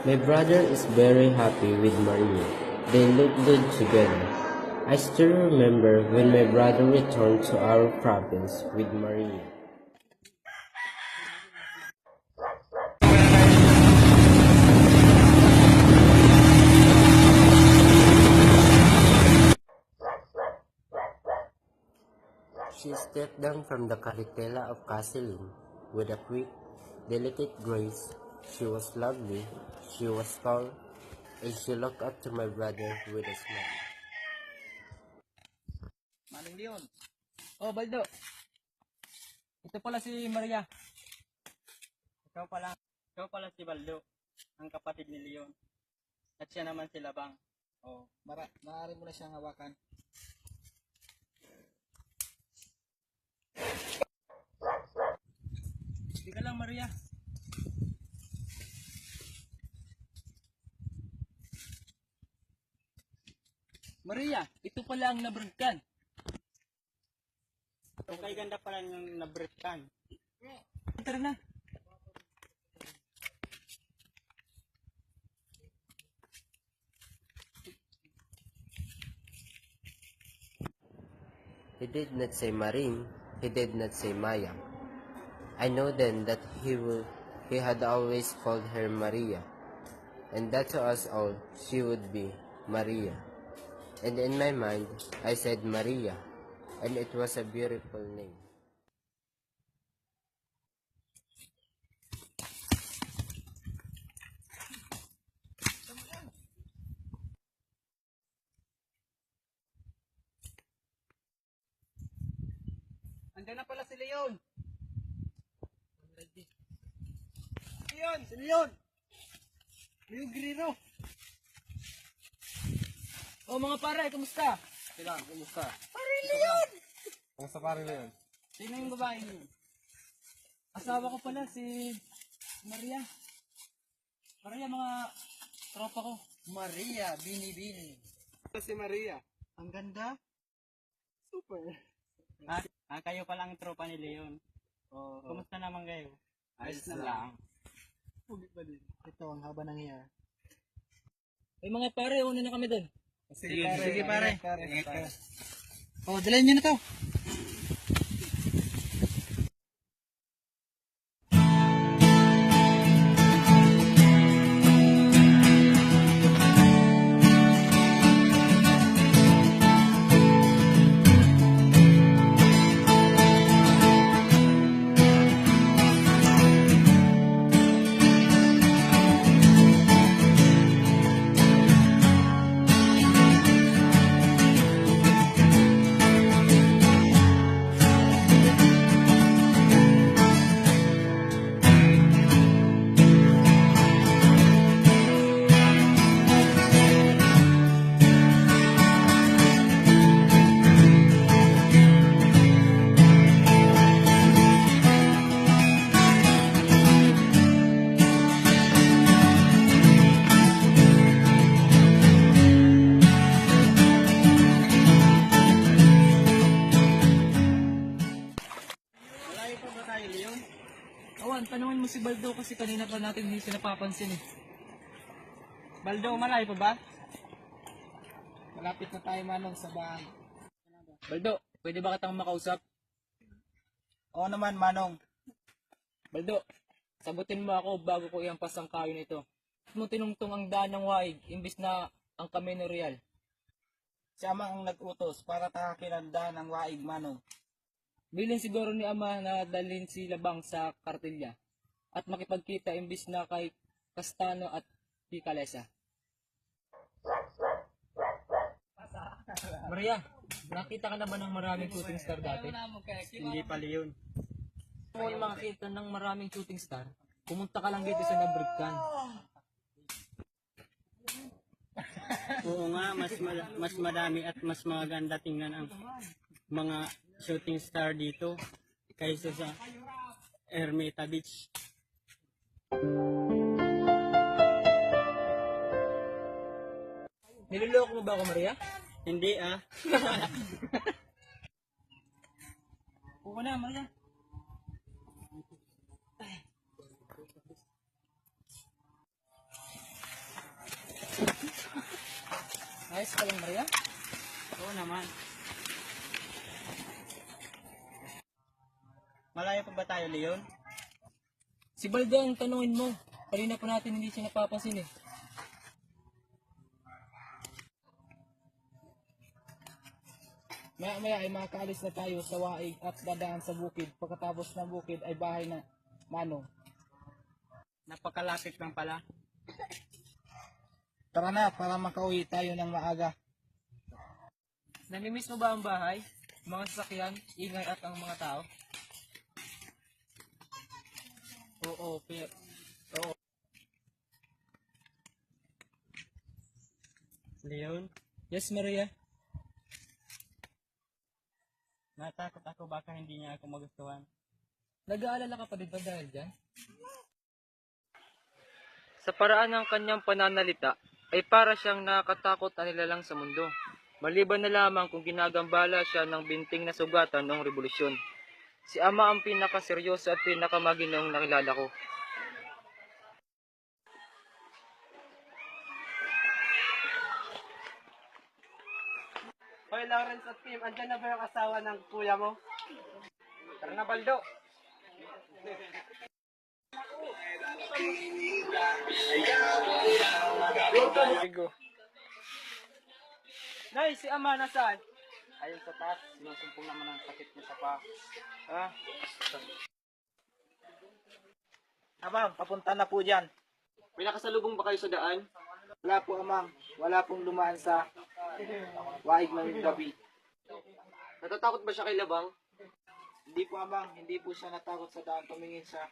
My brother is very happy with Maria. They look good together. I still remember when my brother returned to our province with Maria. She stepped down from the carretela of Casilin with a quick, delicate grace. She was lovely, she was tall, and she looked up to my brother with a smile. Maling Leon. Oh, Baldo. Ito pala si Maria. Ikaw pala. Ikaw pala si Baldo, ang kapatid ni Leon. At siya naman si Labang. Oh, maaari mo na siyang hawakan. Hindi ka lang, Maria. Maria, ito pala ang nabragkan. Ito kay ganda pala yung nabragkan. Tara na. He did not say Marin, he did not say Maya. I know then that he had always called her Maria, and that to us all she would be Maria. And in my mind, I said Maria, and it was a beautiful name. Andiyan na pala si Leon. Leon, si Leon. Leon Guerrero. Oh mga pare, kumusta? Kailan, kumusta? Pare Leon! Kumusta pare Leon? Sino yung babae niyo? Asawa ko pala si Maria. Maria, mga tropa ko. Maria, Bini. Ito si Maria. Ang ganda. Super. Kayo pala ang tropa ni Leon. Oh, kumusta naman kayo? Ayos na lang. Pugit ba din? Ito, ang haba ng hair. Ay mga pare, una na kami doon. Sige pare. Oh, dalhin nyo na to. Malayo pa ba tayo, Leon? Awan, tanungin mo si Baldo kasi kanina pa natin hindi siya napapansin eh. Baldo, malayo pa ba? Malapit na tayo manong sa bahay. Baldo, pwede ba kitang makausap? Oo naman, Manong. Baldo, sagutin mo ako bago ko ihampas ang kayo nito. Mo tinungtong ang daan ng waig, imbis na ang Camino Real. Siya ang nag-utos para tahakin ang daan ng waig, Manong. Bilin siguro ni Ama na dalhin si Labang sa kartilya at makipagkita imbis na kay Castano at Picalesa. Maria, nakita ka na ba ng maraming shooting star dati? Hindi pa Leon. Kung mo makakita ng maraming shooting star, pumunta ka lang dito sa Nabrigkan. Oo nga, mas madami at mas maganda tingnan ang mga shooting star dito kaysa sa Ermita Beach. Niloloko mo ba ako, Maria? Hindi ah. Oo na, Maria. Ayos ka lang, Maria? Oo naman. Malayo pa ba tayo, Leon? Si Baldo ang tanungin mo. Kanina pa natin hindi siya napapansin eh. Maya-maya ay makakaalis na tayo sa waig at dadaan sa bukid. Pagkatapos ng bukid ay bahay na Manong. Napakalapit lang pala. Tara na para makauwi tayo ng maaga. Namimiss mo ba ang bahay? Mga sasakyan, ingay at ang mga tao? Oo. Leon, Yes, Maria? natakot ako baka hindi niya ako magustuhan. Nag-aalala ka pa din ba dahil dyan? Sa paraan ng kanyang pananalita, ay para siyang nakakatakot na nilalang sa mundo. Maliban na lamang kung ginagambala siya ng binting na sugatan noong revolusyon. Si Ama ang pinakaseryoso at pinakamaginoong nakilala ko. Hoy, Lawrence at Tim, andyan na ba yung asawa ng kuya mo? Tara na, Baldo! Nay, si Ama nasaan? Ayun sa taas, sinusumpong naman ang sakit niya sa paa. Amang, papunta na po dyan. May nakasalubong ba kayo sa daan? Wala po, Amang. Wala pong lumaan sa waig ng gabi. Natatakot ba siya kay Labang? Hindi po, Amang. Hindi po siya natakot sa daan. Tumingin siya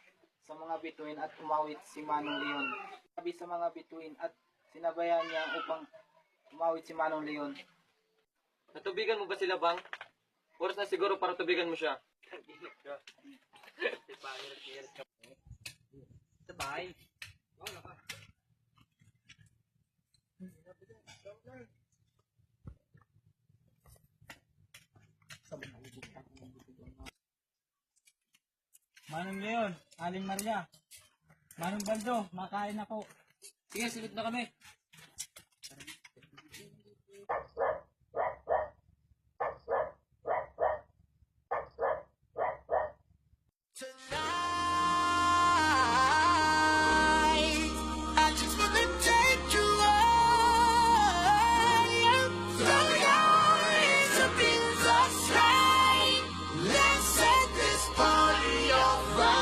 sa mga bituin at umawit si Manong Leon. Sabi sa mga bituin at sinabayan niya upang umawit si Manong Leon. Natubigan mo ba si Labang? Oras na siguro para tubigan mo siya. Sabay. Manong Leon, Aling Maria, Manong Baldo, makain ako. Sige, silid na kami. I just wanna take you higher. Throw your hands up in the sky. Let's set this party on fire.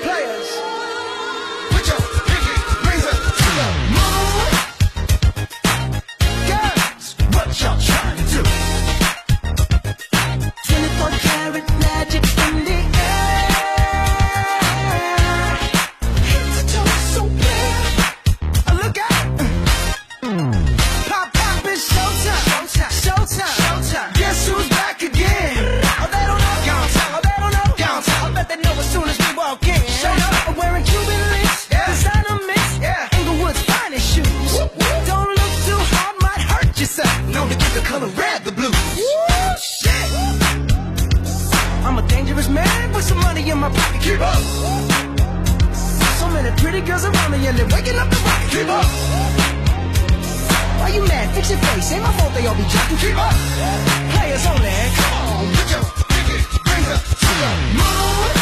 Players, put your pinky rings up to the moon. Girls, what y'all trying to do? 24 karat magic in the air. Head to toe so clear. Look out. Pop, pop, it's showtime. Showtime. Guess who's back again? Oh, they don't know. Downtown. Oh, they don't know. Downtown. I bet they know as soon as we walk in. Show up. I'm wearing Cuban links. Designer mix. Inglewood's finest shoes. Don't look too hard, might hurt yourself. Known to get the color red, the blue. Shit. I'm a dangerous man with some money in my pocket. Keep up. So many pretty girls around me and they're waking up the rocket. Keep up. Why you mad? Fix your face. Ain't my fault they all be jocking. Keep up. Players only. Come on, put your pinky rings up to the moon.